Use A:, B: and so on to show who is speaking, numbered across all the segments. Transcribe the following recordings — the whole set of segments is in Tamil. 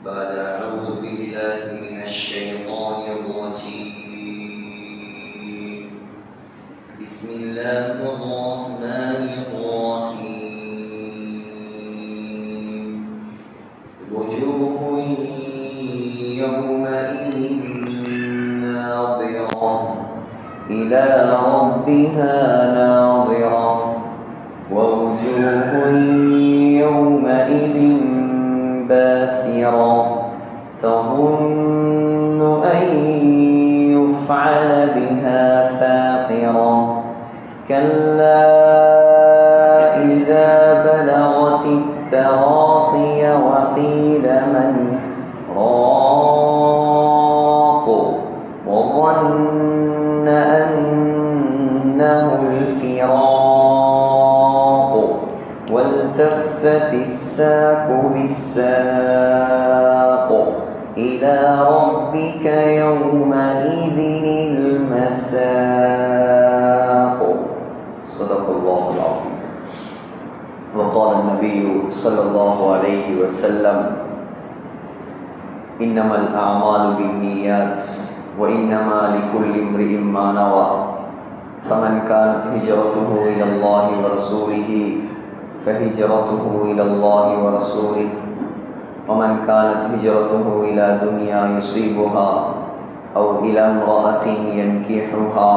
A: بعد أعوذ بالله من الشيطان الرجيم بسم الله الرحمن الرحيم وجوه يومئذ ناظرة إلى ربها ناظرة ووجوه يومئذ باسرة تظن أن يفعل بها فاقرة كلا إذا بلغت التراقي وقيل من راق وظن أنه الفراق والتفت الساق بالساق إلى ربك يومئذ المساق صدق الله العظيم. وقال النبي صلى الله عليه وسلم إنما الأعمال بالنيات وإنما لكل امرئ ما نوى فمن كانت هجرته إلى الله ورسوله فهجرته إلى الله ورسوله ومن كانت هجرته إلى دنيا يصيبها أو إلى امرأة ينكحها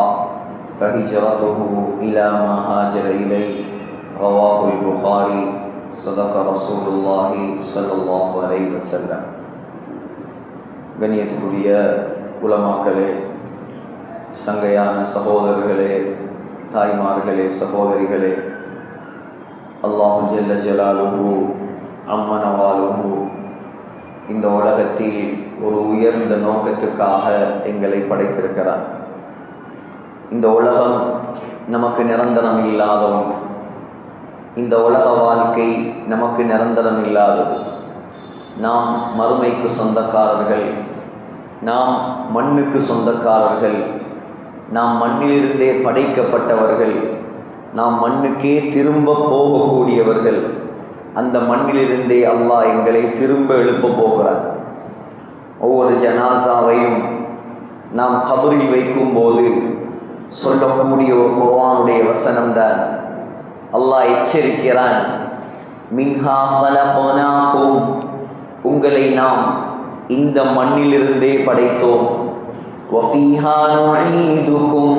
A: فهجرته إلى ما هاجر إليه رواه البخاري صدق رسول الله صلى الله عليه وسلم. கண்ணியத்துக்குரிய உலமாக்களே, சங்கையான சகோதரர்களே, தாய்மார்களே, சகோதரிகளே, அல்லாஹு ஜல்ல ஜலாலுஹு அம்மனவாலுஹு இந்த உலகத்தில் ஒரு உயர்ந்த நோக்கத்துக்காக எங்களை படைத்திருக்கிறார். இந்த உலகம் நமக்கு நிரந்தரம் இல்லாத ஒன்று. இந்த உலக வாழ்க்கை நமக்கு நிரந்தரம் இல்லாதது. நாம் மறுமைக்கு சொந்தக்காரர்கள், நாம் மண்ணுக்கு சொந்தக்காரர்கள், நாம் மண்ணிலிருந்தே படைக்கப்பட்டவர்கள், நாம் மண்ணுக்கே திரும்ப போகக்கூடியவர்கள். அந்த மண்ணிலிருந்தே அல்லாஹ் எங்களை திரும்ப எழுப்ப போகிறார். ஒவ்வொரு ஜனாசாவையும் நாம் கபரில் வைக்கும்போது சொல்லக்கூடிய ஒரு குர்ஆனுடைய வசனம்தான். அல்லாஹ் எச்சரிக்கிறான், மின்ஹா கலக்னாகும், உங்களை நாம் இந்த மண்ணிலிருந்தே படைத்தோம், வஃபீஹா நுஈதுகும்,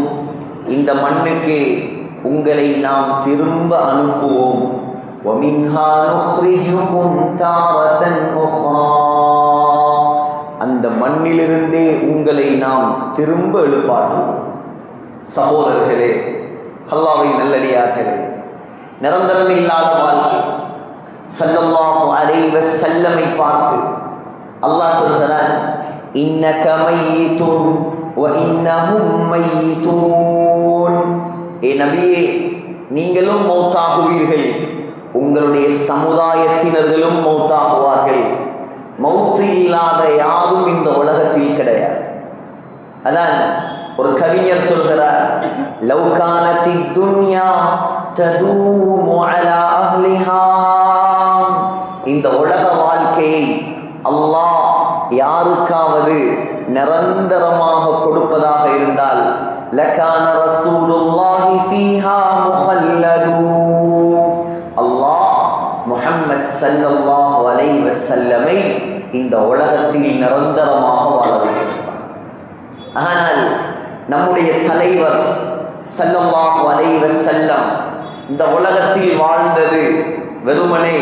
A: இந்த மண்ணுக்கே உங்களை நாம் திரும்ப அனுப்புவோம், வமின்ஹா நுக்ரிஜுகும் தாரத்தன் உக்ரா, அந்த மண்ணிலிருந்தே உங்களை நாம் திரும்ப எழுப்பாட்டுவோம். சகோதரர்களே, அல்லாஹ்வின் நல்லடியார்களே, நிரந்தரம் இல்லாத வாழ்க்கை. ஸல்லல்லாஹு அலைஹி வஸல்லமை பார்த்து அல்லாஹ் சொல்கிறான், இன்னக மையிதுன் வ இன்னஹும் மையிதூன், ஏ நபியே, நீங்களும் மௌத்தாகுவீர்கள், உங்களுடைய சமுதாயத்தினர்களும் மௌத்தாகுவார்கள். மௌத்து இல்லாத யாரும் இந்த உலகத்தில் கிடையாது. அதான் ஒரு கவிஞர் சொல்கிறார், லவ் கானத்தி துன்யா ததூமு அலா அஹ்லிஹா, இந்த உலக வாழ்க்கையை அல்லாஹ் யாருக்காவது நிரந்தரமாக கொடுப்பதாக இருந்தால் லகான ரசூலுல்லாஹி ஃபீஹா முஹல்லது, அல்லாஹ் முஹம்மத் ஸல்லல்லாஹு அலைஹி வஸல்லமை இந்த உலகத்தில் நிரந்தரமாக வாழ வைத்திருப்பார். ஆனால் நம்முடைய தலைவர் ஸல்லல்லாஹு அலைஹி வஸல்லம் இந்த உலகத்தில் வாழ்ந்தது வெறுமனே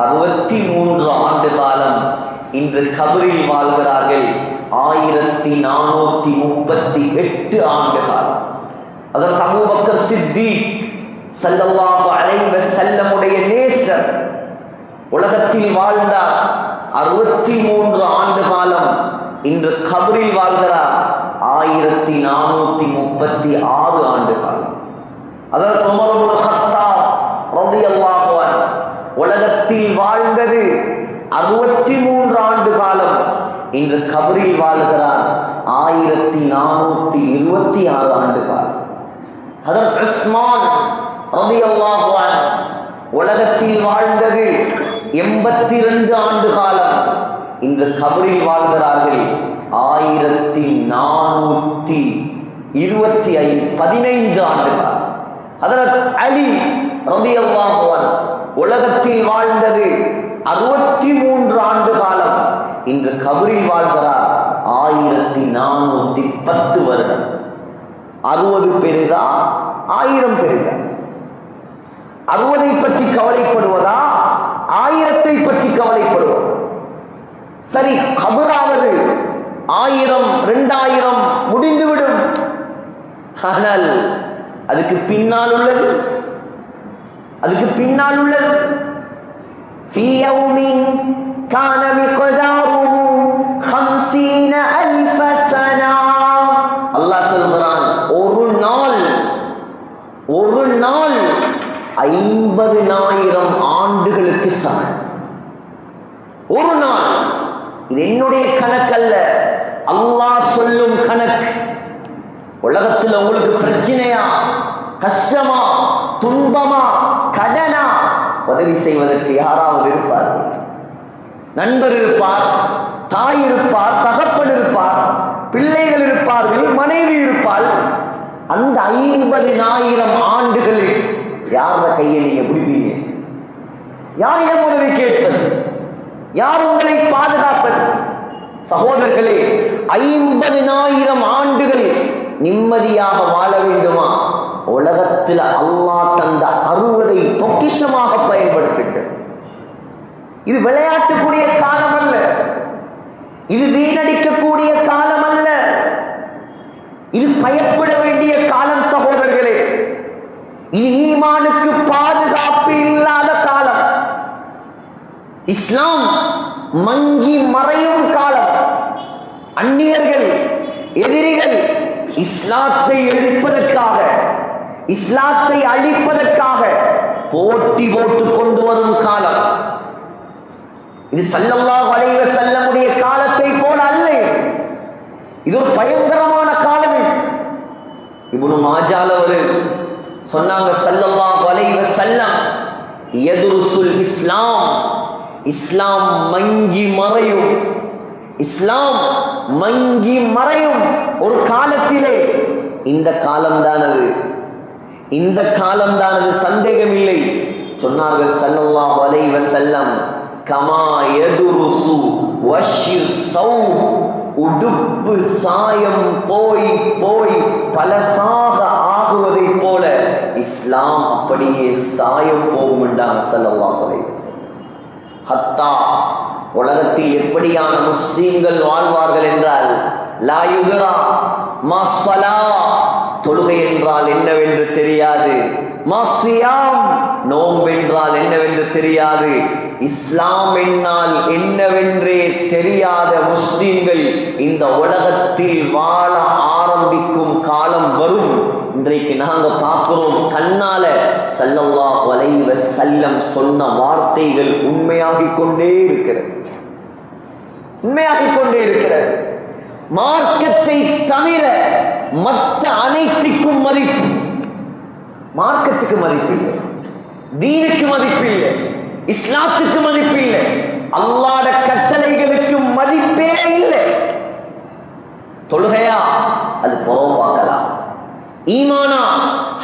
A: 63 ஆண்டு காலம். இன்று கபரில் வாழ்கிறார்கள் 1438 ஆண்டு காலம். அதற்கு அபூபக்கர் சித்தீக் ஸல்லல்லாஹு அலைஹி வஸல்லமுடைய நேசர் உலகத்தில் வாழ்ந்தார் 63 ஆண்டு காலம். இன்று கபரில் வாழ்கிறார் 1436 ஆண்டு காலம். அதற்கு உமர் இப்னு கத்தாப் ரலியல்லாஹு அன்ஹு உலகத்தில் வாழ்ந்தது 63 ஆண்டு காலம். இன்று கபரில் வாழ்கிறார் 1426 ஆண்டு காலம். ஹதரத் உஸ்மான் ரலியல்லாஹு அன்ஹு உலகத்தில் வாழ்ந்தது 82 ஆண்டு காலம்.
B: இன்று கபரில் வாழ்கிறார்கள் 1415 ஆண்டுகள். ஹதரத் அலி ரலியல்லாஹு அன்ஹு உலகத்தில் வாழ்ந்தது 63 ஆண்டு காலம். இன்று கபரில் வாழ்கிறார் 1410 வருடம். 60 பெரிதா 1000 பெரிதா? 60 பற்றி கவலைப்படுவதா 1000 பற்றி கவலைப்படுவதா? சரி, கபராவது 1000 2000 முடிந்துவிடும். ஆனால் அதுக்கு பின்னால் உள்ளது في يوم كان مقداره 50,000 سنة. அல்லாஹ் சொல்கிறான், ஒரு நாள் 50,000 ஆண்டுகளுக்கு சமம். ஒரு நாள். இது என்னுடைய கணக்கல்ல, அல்லாஹ் சொல்லும் கணக்கு. உலகத்தில் உங்களுக்கு பிரச்சனையா, கஷ்டமா, துன்பமா, கடனா, உதவி செய்வதற்கு யாராவது இருப்பார்? நண்பர் இருப்பார், தாய் இருப்பார், தகப்பன் இருப்பார், பிள்ளைகள் இருப்பார்கள், மனைவி இருப்பாள். அந்த 50,000 ஆண்டுகளில் யார கையை நீங்க பிடிப்பீங்க? யாரிடம் உதவி கேட்பது? யார் உங்களை பாதுகாப்பது? சகோதரர்களே, 50,000 ஆண்டுகள் நிம்மதியாக வாழ வேண்டுமா? உலகத்தில் அல்லாஹ் தந்த 60 பொக்கிஷமாக பயன்படுத்துங்கள். இது விளையாட்டுக்குரிய காலம் அல்ல, இது வீணடிக்கக்கூடிய காலம் அல்ல, இது பயப்பட வேண்டிய காலம். சகோதரர்களே, இது ஈமானுக்கு பாதுகாப்பு இல்லாத காலம். இஸ்லாம் மங்கி மறையும் காலம். அந்நியர்கள், எதிரிகள் இஸ்லாத்தை எதிர்ப்பதற்காக, இஸ்லாத்தை அழிப்பதற்காக போட்டி போட்டு கொண்டு வரும் காலம். இது ஸல்லல்லாஹு அலைஹி வஸல்லமுடைய காலத்தை போல அல்ல. இது ஒரு பயங்கரமான காலம். இப்னு மாஜால சொன்னாங்க, ஸல்லல்லாஹு அலைஹி வஸல்லம் யதுருசுல் இஸ்லாம், இஸ்லாம் மங்கி மறையும், இஸ்லாம் மங்கி மறையும் ஒரு காலத்திலே. இந்த காலம்தானது, இந்த காலம்தானது, சந்தேகம் இல்லை. சொன்னார்கள் ஸல்லல்லாஹு அலைஹி வஸல்லம், கமா யதுருசு வஷ்யு ஸௌப், உடுப்பு சாயம் போய் போய் பலசாக ஆகுவதை போல இஸ்லாம் அப்படியே சாயம் போகும் என்றாங்க ஸல்லல்லாஹு அலைஹி வஸல்லம். ஹத்தா உலகத்தில் எப்படியான முஸ்லிம்கள் வாழ்வார்கள் என்றால், லா யுத்ரா மா ஸலா, தொழுகை என்றால் என்னவென்று தெரியாது, மா ஸியாம், நோன்பு என்றால் என்னவென்று தெரியாது, இஸ்லாம் என்னால் என்னவென்றே தெரியாத முஸ்லிம்கள் இந்த உலகத்தில் வாழ ஆரம்பிக்கும் காலம் வரும். இன்றைக்கு நாங்க பார்க்கிறோம் கண்ணால. ஸல்லல்லாஹு அலைஹி வஸல்லம் சொன்ன வார்த்தைகள் உண்மையாகிக் கொண்டே இருக்கிறது, உண்மையாகிக் கொண்டே இருக்கிறது. மார்க்கத்தை தவிர மற்ற அனைத்துக்கும் மதிப்பு. மார்க்கத்துக்கு மதிப்பில்லை, தீனுக்கு மதிப்பில்லை, இஸ்லாத்துக்கு மதிப்பில்லை, அல்லாஹ்வுடைய கட்டளைகளுக்கு மதிப்பே இல்லை. தொழுகையா அது புறம் பார்க்கலாம், ஈமானா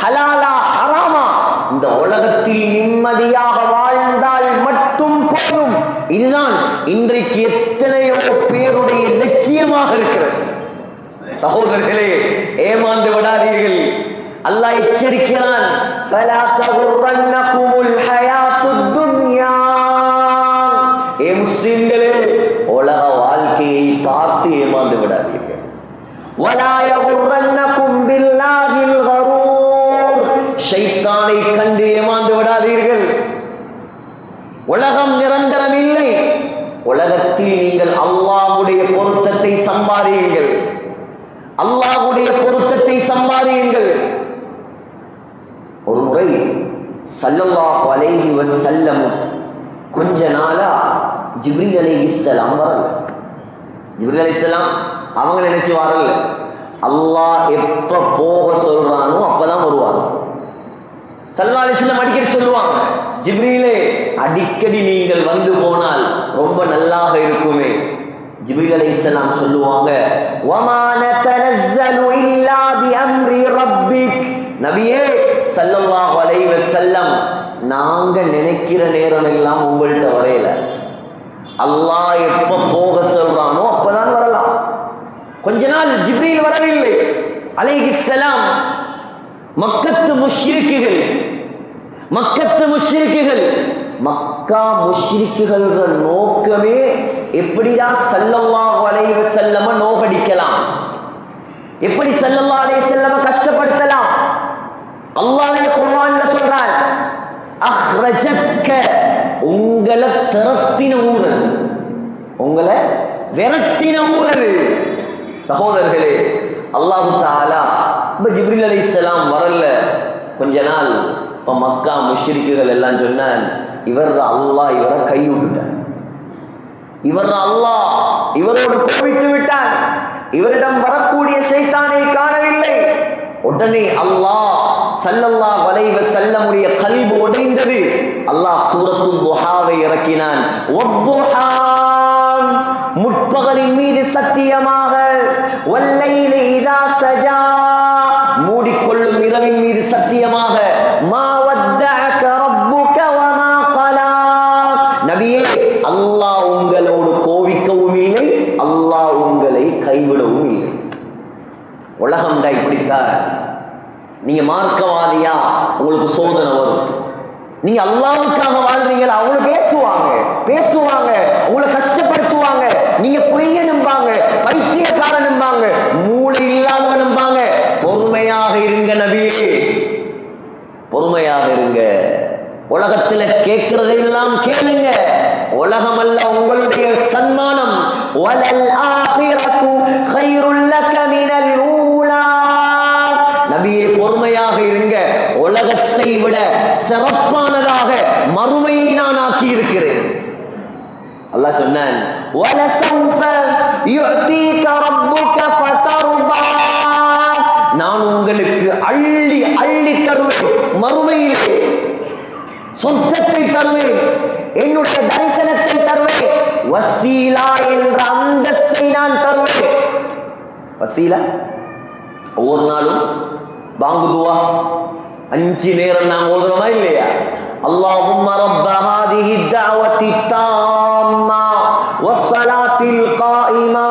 B: ஹலாலா ஹராமா, இந்த உலகத்தில் நிம்மதியாக வாழ்ந்தால் மட்டும் போதும். இதுதான் இன்றைக்கு எத்தனையோ பேருடைய லட்சியமாக இருக்கிறது. சகோதரர்களே, ஏமாந்து விடாதீர்கள். அல்லாஹ் எச்சரிக்கிறான், ஃபலா தகுர்ரன்னகுமுல் ஹயாத்துத் துன்யா. ஏ முஸ்லிம்களே, உலக வாழ்க்கையை பார்த்து ஏமாந்து விடாதீர்கள். வலா யகுர்ரன்னகும் பில்லாஹில் கரூர், ஷைத்தானை கண்டு ஏமாந்து விடாதீர்கள். உலகம் நிரந்தரம் இல்லை. உலகத்தில் நீங்கள் அல்லாஹ்வுடைய பொருத்தத்தை சம்பாதியுங்கள், அல்லாஹ்வுடைய பொருத்தத்தை சம்பாதியுங்கள். ஒரு முறை ஸல்லல்லாஹு அலைஹி வஸல்லம் கொஞ்ச நாளா ஜிப்ரீல் அலைஹிஸ்ஸலாம் வரல. ஜிப்ரீல் அலைஹிஸ்ஸலாம் அவங்க நினைச்சு வரல, அல்லாஹ் எப்ப போக சொல்றானோ அப்பதான் வருவாங்க. ஸல்லல்லாஹு அலைஹி வஸல்லம் அடிக்கடி சொல்லுவாங்க, ஜிப்ரீலே அடிக்கடி நீங்கள் வந்து போனால் ரொம்ப நல்லாக இருக்குமே. ஜிப்ரீல் அலைஹிஸ்ஸலாம் சொல்லுவாங்க, வமா நதனஸ்ஸலு இல்லா பிஅம்ரி ரப்பிக். நபியே ஸல்லல்லாஹு அலைஹி வஸல்லம், நாங்க நினைக்கிற நேரம் எல்லாம் உங்கள்கிட்ட வரையல. அல்லாஹ் எப்ப போக சொல்றானோ அப்பதான் வரலாம். கொஞ்ச நாள் ஜிப்ரீல் வரவில்லை அலைஹிஸ்ஸலாம். மக்கத்து முஷ்ரிக்குகள் மக்கா முஷ்ரிக்குகள் நோக்கமே எப்படிடா ஸல்லல்லாஹு அலைஹி வஸல்லம் நோகடிக்கலாம், எப்படி ஸல்லல்லாஹு அலைஹி வஸல்லம் கஷ்டப்படுத்தலாம். அல்லாஹ் குர்ஆன்ல சொல்றான், அஹ்ரஜத்க, உங்களை திரட்டின ஊர், உங்களை விரட்டின ஊர். சகோதரர்களே, அல்லாஹு தஆலா இப்ப ஜிப்ரீல் அலைஹிஸ்ஸலாம் வரல கொஞ்ச நாள். இப்ப மக்கா முஷ்ரிக்குகள் எல்லாம் சொன்னான், இவர் அல்லாஹ் இவரை கைவிட்டுட்டான், இவர் அல்லாஹ் இவரோடு கோபித்து விட்டான், இவரிடம் வரக்கூடிய ஷைத்தானை காணவில்லை. உடனே அல்லாஹ் ஸல்லல்லாஹு அலைஹி வஸல்லமுடைய கல்பு உடைந்தது. அல்லாஹ் சூரத்துல் துஹாவை இறக்கினான். வத்துஹா, முற்பகலின் மீது சத்தியமாக, வல்லைலி இதா சஜா, மூடிக்கொள்ளும் இரவின் மீது சத்தியமாக, மா வத்தஅக ரப்புக வமா கலா. நபியே, அல்லாஹ் உங்களோடு கோவிக்கவும் இல்லை, அல்லாஹ் உங்களை கைவிடவும் இல்லை. உலகம்டா இப்படித்தான். நீங்க மார்க்கவாதியா, உங்களுக்கு சோதனை வரும். நீங்க அல்லாஹ்வுக்காக வாழ்றீங்களா, அவங்களுக்கு பேசுவாங்க, உங்களை கஷ்டப்படுத்துவாங்க. நீங்க பொய்ய நம்பாங்க, பைத்தியக்காரன் நம்பாங்க, மூளை இல்லாதவன் நம்பாங்க. பொறுமையாக இருங்க நபியே, பொறுமையாக இருங்க. உலகத்துல கேட்கிறதெல்லாம் கேளுங்க. உலகம் அல்ல உங்களுடைய சன்மானம். வலல் ஆகிரத்து கைருல் லக மினல் ஊலா. நபியே, பொறுமையாக இருங்க. உலகத்தை விட சிறப்பானதாக மறுமையை நான் ஆக்கி இருக்கிறேன். அல்லாஹ் சொன்னான், வலசௌஃப யுஅதீக ரப்புக ஃபதர்தா. நான் உங்களுக்கு அள்ளி அள்ளி தருவேன். மறுமையிலே சொர்க்கத்தை தருவேன், என்னுடைய தரிசனத்தை தருவேன், வசீலா என்ற அந்தஸ்தை நான் தருவேன். வசீலா ஒவ்வொரு நாளும் பாங்கு துவா 5 நேரம் நாம் ஓதுறோமா இல்லையா? اللهم رب هذه الدعوة التامة والصلاة القائمة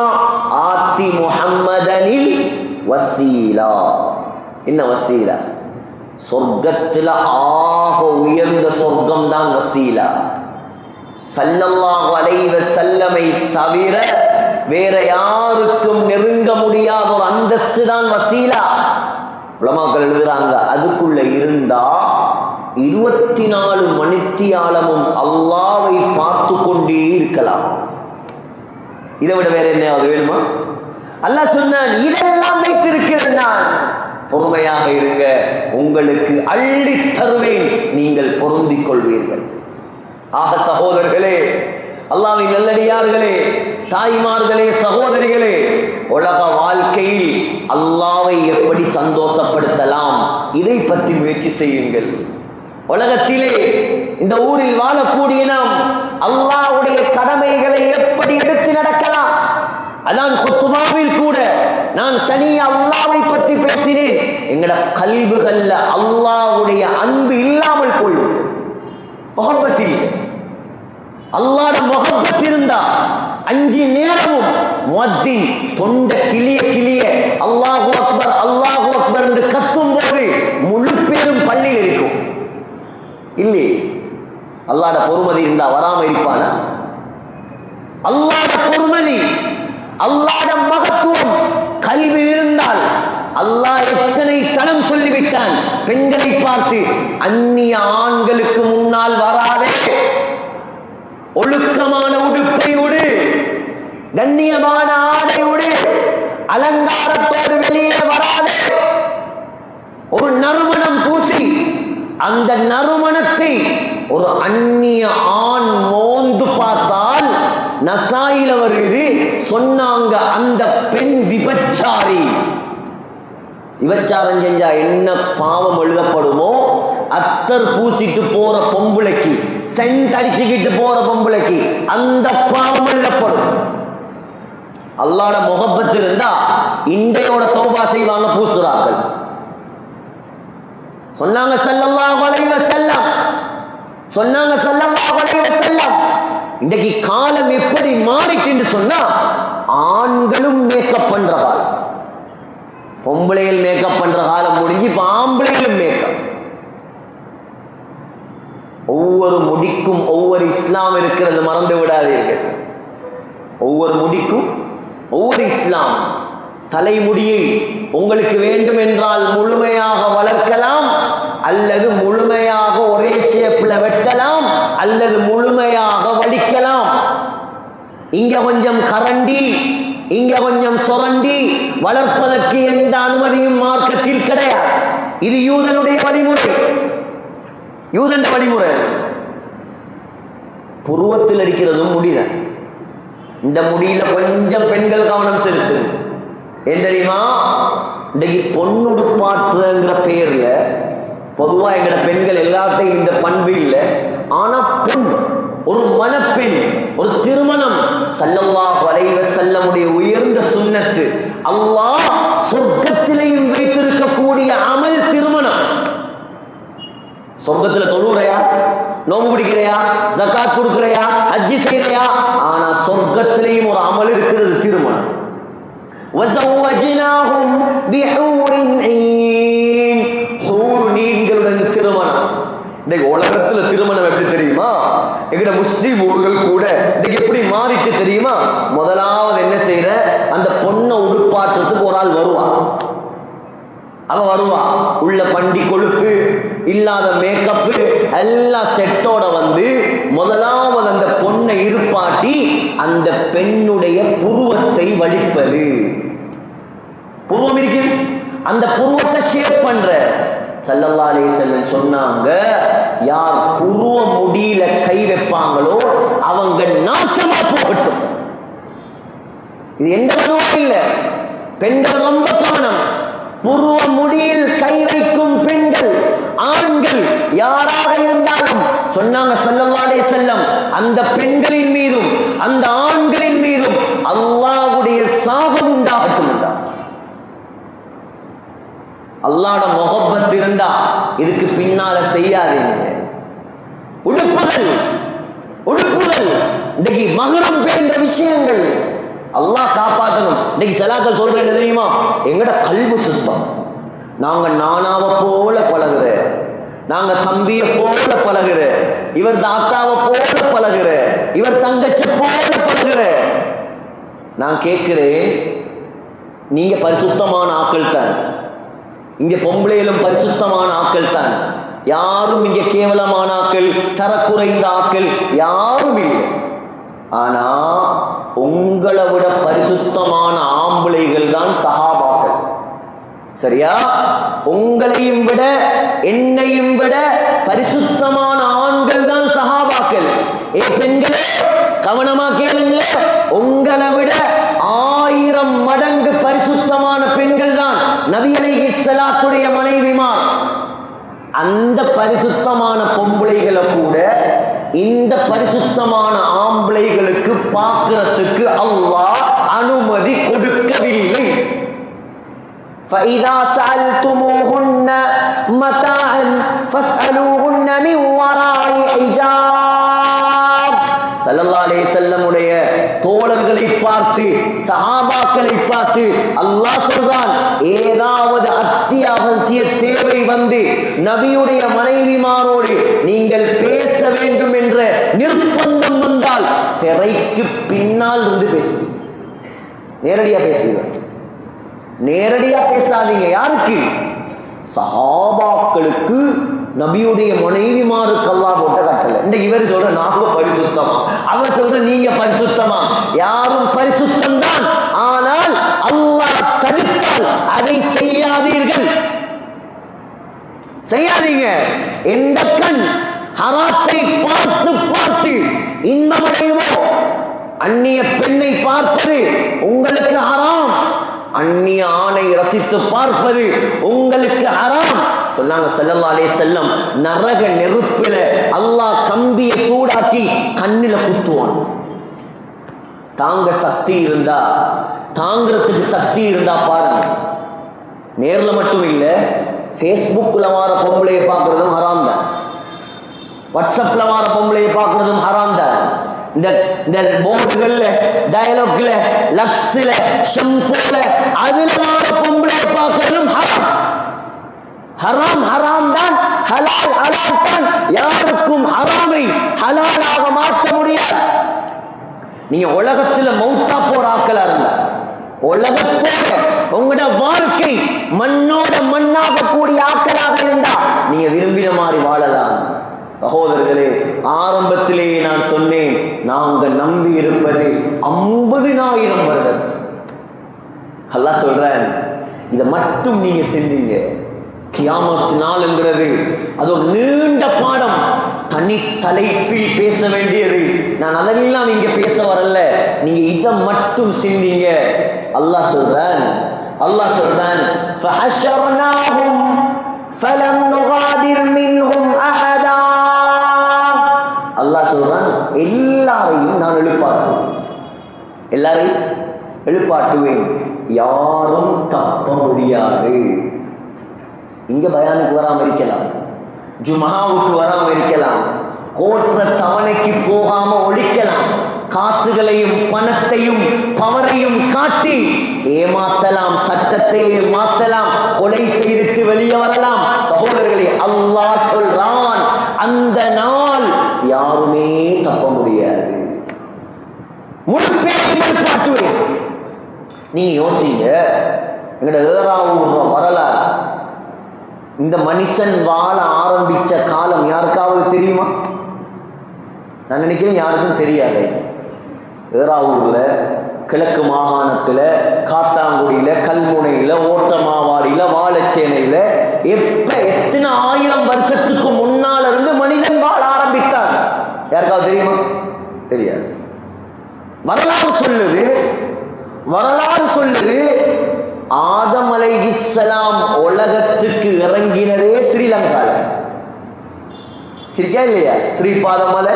B: آت محمدا الوسيلة. என்ன வசீலா? சொர்க்கத்துல ஆக உயர்ந்த சொர்க்கம் தான் வசீலா. ஸல்லல்லாஹு அலைஹி வஸல்லமை தவிர வேற யாருக்கும் நெருங்க முடியாத ஒரு அந்தஸ்து தான் வசீலா. உலமாக்கள் எழுதுறாங்க, அதுக்குள்ள இருந்தா 24 மணித்தியாலமும் அல்லாஹ்வை பார்த்து கொண்டே இருக்கலாம். இதை விட வேற என்ன வேணுமா? அல்லாஹ் சொன்னான், இதெல்லாம் வைத்திருக்கிறேன் நான், பொறுமையாக இருங்க, உங்களுக்கு அள்ளி தருவேன், நீங்கள் பொருந்திக் கொள்வீர்கள். ஆக சகோதரர்களே, அல்லாஹ்வின் நல்லடியார்களே, தாய்மார்களே, சகோதரிகளே, உலக வாழ்க்கையில் அல்லாஹ்வை எப்படி சந்தோஷப்படுத்தலாம், இதை பற்றி முயற்சி செய்யுங்கள். உலகத்திலே இந்த ஊரில் வாழக்கூடிய நாம் அல்லாஹ்வுடைய கடமைகளை எப்படி எடுத்து நடக்கலாம். அதான் குத்பாவில் கூட நான் தனியா அல்லாஹ்வை பற்றி பேசினேன். எங்கட கல்புகள்ல அல்லாஹ்வுடைய அன்பு இல்லாமல் போய்விட்டது. முஹப்பத்தில் அல்லாஹ்வுடைய முஹப்பத் இருந்தா 5 நேரமும் முஅத்தின் தொண்டை கிளிய அல்லாஹு அக்பர் என்று கத்தும் போது முழு பேரும் பள்ளியில் இருக்கும். இல்லை, அல்லாஹ்வுடைய பொறுமதி இருந்தா வராம இருப்பானா? அல்லாஹ்வுடைய பொறுமதி, அல்லாஹ்வுடைய மகத்துவம் கல்வி இருந்தால் அல்லாஹ் எத்தனை தடம் சொல்லிவிட்டான். பெண்களை பார்த்து, அந்நிய ஆண்களுக்கு முன்னால் வராதே, ஒழுக்கமான உடுப்பை உடு, கண்ணியமான ஆடை உடு, அலங்காரத்தோடு வெளியே வராதே. ஒரு நறுமணம் பூசி அந்த நறுமணத்தை ஒரு அந்நிய ஆண் மோந்து பார்த்தால் நசாயில வருது, சொன்னாங்க அந்த பெண் விபச்சாரி. விபச்சாரம் செஞ்சா என்ன பாவம் எழுதப்படுமோ அத்தர் பூசிட்டு போற பொம்பளைக்கு, சென்ட் அடிச்சுக்கிட்டு போற பொம்பளைக்கு அந்த பாவம் எழுதப்படும். அல்லாஹ்வோட முகப்பத்து இருந்தா இன்றையோட தௌபா செய்வாங்க பூசுறாக்கள். சொன்னாங்க ஸல்லல்லாஹு அலைஹி வஸல்லம், சொன்னாங்க ஸல்லல்லாஹு அலைஹி வஸல்லம், இன்றைக்கு காலம் எப்படி மாறிட்டு சொன்னா ஆண்களும் மேக்கப் பண்ற காலம், பொம்பளைகள் மேக்கப் பண்ற காலம் முடிஞ்சு இப்ப ஆம்பளைகளும் மேக்கப். ஒவ்வொரு முடிக்கும் ஒவ்வொரு இஸ்லாம் இருக்கிறது, மறந்து விடாதீர்கள். ஒவ்வொரு முடிக்கும் ஒவ்வொரு இஸ்லாம். தலைமுடியை உங்களுக்கு வேண்டும் என்றால் முழுமையாக வளர்க்கலாம், அல்லது முழுமையாக ஒரே ஷேப்ல வெட்டலாம், அல்லது முழுமையாக வடிக்கலாம். இங்க கொஞ்சம் கரண்டி, இங்க கொஞ்சம் சொரண்டி வளர்ப்பதற்கு எந்த அனுமதியும் மார்க்கத்தில் கிடையாது. இது யூதனுடைய வழிமுறை, யூதன் வழிமுறை. புருவத்தில் இருக்கிறதும் முடிதான். இந்த முடியில கொஞ்சம் பெண்கள் கவனம் செலுத்து. ஏன் தெரியுமா? இன்றைக்கு பொண்ணுடுப்பாற்றுங்கிற பேர்ல பொதுவா எங்கட பெண்கள் எல்லாத்தையும் இந்த பண்பு இல்லை. ஆனா பெண், ஒரு மணப்பெண், ஒரு திருமணம் ஸல்லல்லாஹு அலைஹி வஸல்லமுடைய உயர்ந்த சுன்னத்து. அல்லாஹ் சொர்க்கத்திலேயும் வைத்திருக்கக்கூடிய அமல் திருமணம். சொர்க்கத்துல தொழுறையா, நோம்பு பிடிக்கிறையா, ஜகாத் கொடுக்கிறையா, ஹஜ்ஜி செய்யறையா, ஆனா சொர்க்கத்திலேயும் ஒரு அமல் இருக்கிறது, திருமணம். وَزَوَّجْنَاهُمْ بِحُورٍ عِينٍ, ஹூர் நீங்களுடன் திருமணம். இன்னைக்கு உலகத்துல திருமணம் எப்படி தெரியுமா? எங்கட முஸ்லீம் ஊர்கள் கூட இன்னைக்கு எப்படி மாறிட்டு தெரியுமா? முதலாவது என்ன செய்யற, அந்த பொண்ணை உடுப்பாட்டுறதுக்கு ஒரு ஆள் வருவா. அவன் வருவா, உள்ள பண்டி கொழுப்பு இல்லாத மேக்கப்பு எல்லாம் செட்டோட வந்து முதலாவது அந்த பொண்ணை இருப்பாட்டி அந்த பெண்ணுடைய புருவத்தை வலிப்பது. புருவம் இருக்கு, அந்த புருவத்தை ஷேப் பண்ற. ஸல்லல்லாஹு அலைஹி வஸல்லம் சொன்னாங்க, யார் புருவ முடியில கை வைப்பாங்களோ அவங்க நாசமா போகட்டும். இது எந்த மனமும் இல்லை, பெண்கள் ரொம்ப கவனம். புருவ முடியில் கை வைக்கும் பெண்கள், ஆண்கள் யாராக இருந்தாலும் சொன்னாங்க ஸல்லல்லாஹு அலைஹி வஸல்லம், அந்த பெண்களின் மீதும் அந்த ஆண்களின் மீதும் அல்லாஹ்வுடைய சாபம் உண்டாகட்டும். அல்லாஹ்வோட முஹப்பத் இருந்தா இதுக்கு பின்னால செய்யாதீங்க. உடுப்புகள், உடுப்புகள் இன்னைக்கு மஹரம் பேன்ற விஷயங்கள் அல்லாஹ் காப்பாற்றணும். இன்னைக்கு சலாக்கள் சொல்றேன் தெரியுமா? எங்கட கல்பு சுத்தம். நாங்க நானாவை போல பழகுற, நாங்க தம்பியை போல பழகுற, இவர் தாத்தாவை போல பழகுற, இவர் தங்கச்சி போல பழகுற. நான் கேட்கிறேன், நீங்க பரிசுத்தமான ஆக்கள் தான், இங்க பொம்பளையிலும் பரிசுத்தமான ஆக்கள் தான். யாரும் இங்க கேவலமான ஆக்கள், தரக்குறைந்த ஆக்கள் யாரும் இல்லை. ஆனா உங்களை விட பரிசுத்தமான ஆம்பளைகள் தான் சஹாபாக்கள். சரியா? உங்களையும் விட என்னையும் விட பரிசுத்தமான ஆண்கள் தான் சஹாபாக்கள். பெண்களே கவனமா கேளுங்க, உங்களை விட 1000 மடங்கு பரிசுத்தமான பெண்கள் தான் நபி அலைஹிஸ்ஸலாத்துடைய மனைவிமார். அந்த பரிசுத்தமான பொம்பளைகளை கூட இந்த பரிசுத்தமான ஆம்பளைகளுக்கு பார்க்கிறதுக்கு அல்லாஹ் அனுமதி கொடுக்கவில்லை. فَإِذَا سَأَلْتُمُوهُنَّ مَتَاعًا فَاسْأَلُوهُنَّ مِنْ وَرَاءِ حِجَابٍ. ஸல்லல்லாஹு அலைஹி வஸல்லம் உடைய தோழர்களை பார்த்து, சஹாபாக்களை பார்த்து அல்லாஹ் சொல்றான், ஏதாவது அத்தியாவசிய தேவை வந்து நபியுடைய மனைவிமாரோடு நீங்கள் பேச வேண்டும் என்ற நிர்பந்தம் வந்தால் திரைக்கு பின்னால் இருந்து பேசு. நேரடியா பேசுங்க, நேரடியா பேசாதீங்க. யாருக்கு? சஹாபாக்களுக்கு, நபியுடைய மனைவிமாருக்கு அல்லாஹ் போட்ட கட்டளை. இந்த இவர் சொல்ற நாங்க பரிசுத்தமா, அவர் சொல்ற நீங்க பரிசுத்தமா. யாரும் பரிசுத்தம் தான், ஆனால் அல்லாஹ் தடுத்தால் அதை செய்யாதீர்கள், செய்யாதீங்க. எந்த கண் ஹராத்தை பார்த்து பார்த்து இன்பமடையுமோ, அந்நிய பெண்ணை பார்ப்பது உங்களுக்கு ஹராம். அந்நிய ஆணை ரசித்து பார்ப்பது உங்களுக்கு ஹராம். சொன்னாங்க ஸல்லல்லாஹு அலைஹி வஸல்லம், நரக நெருப்புல அல்லாஹ் கம்பியை சூடாக்கி கண்ணில குத்துவான். தாங்க சக்தி இருந்தா, தாங்கிறதுக்கு சக்தி இருந்தா பாருங்க. நேர்ல மட்டும் இல்ல, ஃபேஸ்புக்ல வார பொம்பளையை பார்க்கறதும் ஹராம் தான், வாட்ஸ்அப்ல வார பொம்பளையை பார்க்கறதும் ஹராம் தான். இந்த போர்டுகள்ல, டயலாக்ல, லக்ஸ்ல, ஷம்பூல அதுல வார பொம்பளையை பார்க்கறதும் ஹராம். ஹராம் ஹராம் தான், ஹலால் ஹலால் தான். யாருக்கும் ஹராமை ஹலாலாக மாற்ற முடியாது. நீங்க உலகத்துல மௌத்தா போற ஆக்களா இருந்தா, உலகத்தோட உங்களோட வாழ்க்கை மண்ணோட மண்ணாக கூடிய ஆக்களாக இருந்தா நீங்க விரும்பின மாதிரி வாழலாம். சகோதரர்களே, ஆரம்பத்திலே நான் சொன்னேன், நாங்க நம்பி இருப்பது 50,000 வருடம். அல்லாஹ் சொல்றேன், இதை மட்டும் நீங்க சிந்திங்க. கியாமத் நாளுங்கிறது அது ஒரு நீண்ட பாடம், தனி தலைப்பில் பேச வேண்டியது. நான் அதெல்லாம் இங்க பேச வரல, நீங்க இதை மட்டும் சிந்திங்க. அல்லாஹ் சொல்றான், فحشرناهم فلم نغادر منهم أحدا. அல்லாஹ் சொல்றான், எல்லாரையும் நான் எழுப்பாட்டுவேன், யாரும் தப்ப முடியாது. இங்க பயானுக்கு வராம இருக்கலாம், ஜும்ஆவுக்கு வராம இருக்கலாம், கோற்ற தவணைக்கு போகாம ஒழிக்கலாம், காசுகளையும் பணத்தையும் பவரையும் காட்டி ஏமாத்தலாம், சட்டத்தையே மாத்தலாம், கொலை செய்துட்டு வெளியே வரலாம். சகோதரர்களே, அல்லாஹ் சொல்றான், அந்த நாள் யாருமே தப்ப முடியாது. முழு பேரையும் காட்டுவேன். நீங்க யோசிங்க, எங்கட ஏறாவூர் வரலாறு, இந்த மனுஷன் வாழ ஆரம்பிச்ச காலம் யாருக்காவது தெரியுமா? நான் நினைக்கிறேன் யாருக்கும் தெரியாது. ஏறாவூர்ல, கிழக்கு மாகாணத்துல, காத்தாங்குடியில, கல்முனையில, ஓட்டமாவாடியில, வாழச்சேனையில எத்தனை 1000 வருஷத்துக்கு முன்னால இருந்து மனிதன் வாழ ஆரம்பித்தார். யாருக்காவது தெரியுமா? தெரியாது. வரலாறு சொல்லுது ஆதம் அலைஹிஸ்ஸலாம் உலகத்துக்கு இறங்கினதே ஸ்ரீலங்கால. இருக்கா இல்லையா? ஸ்ரீபாதமலை,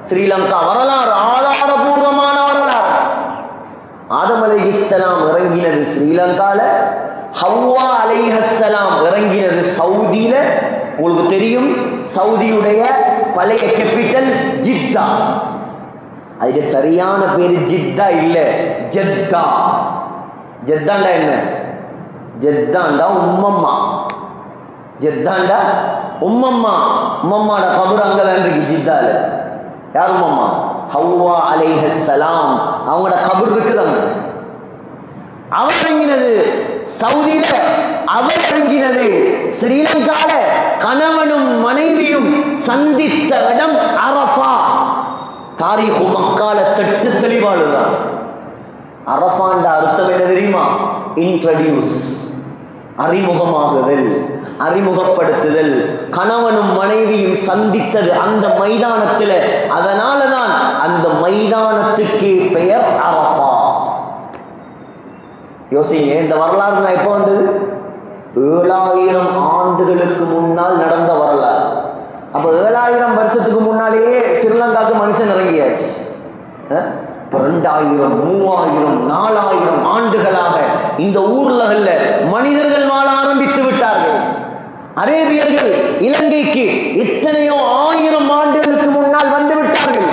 B: ஸ்ரீலங்கா வரலாறு, ஆதாரபூர்வமான வரலாறு. ஆதம் அலைஹிஸ்ஸலாம் இறங்கினது ஸ்ரீலங்கால, ஹவ்வா அலைஹிஸ்ஸலாம் இறங்கினது சவுதியில. உங்களுக்கு தெரியும், சவுதியுடைய பழைய கேபிட்டல் ஜித்தா. அதுக்கு சரியான பேரு ஜித்தா இல்ல, ஜெத்தா. ஜெத்தாண்டா என்ன? ஜெத்தாண்டா உம்மம்மா. ஜெத்தாண்டா உம்மம்மா. உம்மம்மாட கபர் அங்கதான் இருக்கு ஜித்தால. யார் உம்மம்மா? ஹவ்வா அலைஹிஸ்ஸலாம், அவங்களோட கபர் இருக்குதாங்க. அவர் இறங்கினது சவுதியில, அவர் இறங்கினது ஸ்ரீலங்கால. கணவனும் மனைவியும் சந்தித்த இடம் அரஃபா. தாரீஹு மக்கால தட்டு தெளிவாளுதான். அரஃபாண்ட அர்த்தம் என்ன தெரியுமா? இன்ட்ரடியூஸ், அறிமுகமாகுதல், அறிமுகப்படுத்துதல். கணவனும் மனைவியும் சந்தித்தது அந்த மைதானத்தில். அதனாலதான் அந்த மைதானத்துக்கு பெயர் அரஃபா. யோசிங்க, இந்த வரலாறு நான் எப்போ வந்தது? 7000 ஆண்டுகளுக்கு முன்னால் நடந்த வரலாறு. அப்போ 7000 வருஷத்துக்கு முன்னாலேயே ஸ்ரீலங்காவுக்கு மனுஷன் இறங்கியாச்சு. 2000, 3000, 4000 ஆண்டுகளாக இந்த ஊர்ல மனிதர்கள் வாழ ஆரம்பித்து விட்டார்கள். அரேபியர்கள் இலங்கைக்கு எத்தனையோ 1000 ஆண்டுகளுக்கு முன்னால் வந்து விட்டார்கள்.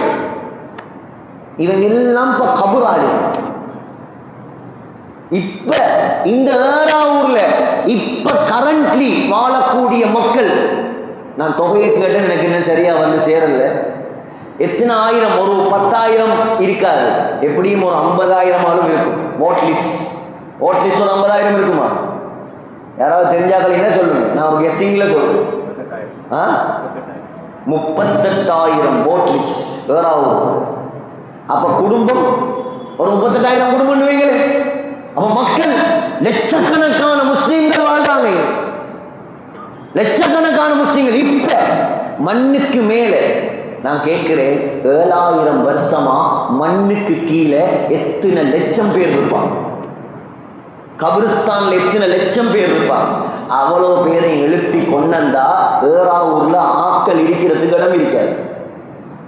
B: இவங்க எல்லாம் இப்ப கபுராளி. இப்ப இந்த ஏறாவூர்ல இப்ப கரண்ட்லி வாழக்கூடிய மக்கள், நான் தொகையை கேட்டேன், எனக்கு என்ன சரியா வந்து சேரல. எத்தனை ஆயிரம்? ஒரு 10,000 இருக்காது, எப்படியும் ஒரு 50,000 ஆளும் இருக்கும். ஓட் லிஸ்ட் ஒரு 50,000 இருக்குமா? யாராவது தெரிஞ்சாக்கள் என்ன சொல்லுங்க, நான் ஒரு கெஸ்ஸிங்ல சொல்றேன். 38,000 ஓட் லிஸ்ட் ஏறாவூர். அப்ப குடும்பம் ஒரு 38,000 குடும்பம் வைங்களே. அப்ப மக்கள் லட்சக்கணக்கான முஸ்லீம்கள் வாழ்றாங்க, லட்சக்கணக்கான முஸ்லீம்கள். இப்ப மண்ணுக்கு மேல நான் கேட்கிறேன், 7000 வருஷமா மண்ணுக்கு கீழே எத்தனை லட்சம் பேர் இருப்பாங்க? கபிரிஸ்தான்ல எத்தனை லட்சம் பேர் இருப்பாங்க. அவ்வளோ பேரை எழுப்பி கொண்டா ஏறாவூர்ல ஆட்கள் இருக்கிறதுக்கு இடம் இருக்காது.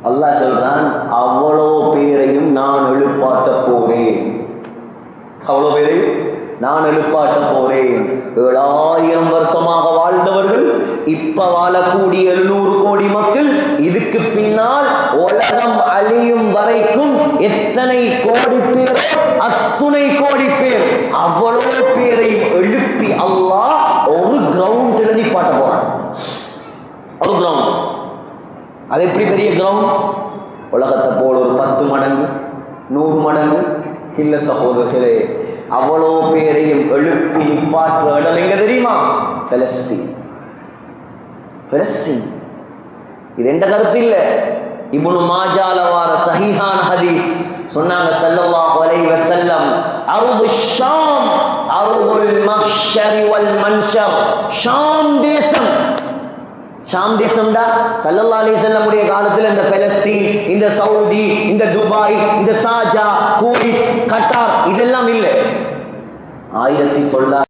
B: அல்லாஹ் சொல்றான், அவ்வளோ பேரையும் நான் எழுப்பாட்ட போறேன். அவ்வளோ பேரையும் நான் எழுப்பாட்ட போறேன். 7000 வருஷமாக வாழ்ந்தவர்கள், இப்ப வாழக்கூடிய 700 கோடி மக்கள், இதுக்கு பின்னால் உலகம் அழியும் வரைக்கும் எத்தனை கோடி பேர், அத்துணை கோடி பேர், அவ்வளவு பேரையும் எழுப்பி அல்லாஹ் ஒரு கிரவுண்ட்ல நிப்பாட்ட போறான். ஒரு கிரவுண்ட். அது எப்படி பெரிய கிரவுண்ட்? உலகத்தை போல ஒரு 10 மடங்கு 100 மடங்கு இல்ல சகோதரர்களே. அவ்வளோ பேரையும் எழுப்பி நிப்பாற்ற இடம் எங்க தெரியுமா? பலஸ்தீன். பலஸ்தீன். இது எந்த கருத்து இல்ல, இப்னு மாஜால வார சஹீஹான ஹதீஸ். சொன்னாங்க ஸல்லல்லாஹு அலைஹி வஸல்லம், அர்து ஷாம் அர்துல் மஹ்ஷர் வல் மன்ஷர். ஷாம் தேசம். ஷாம் தேசம்டா ஸல்லல்லாஹு அலைஹி வஸல்லம் உடைய காலத்துல இந்த பலஸ்தீன், இந்த சவுதி, இந்த துபாய், இந்த சாஜா, குவைத், கட்டார் இதெல்லாம் இல்லை. 1900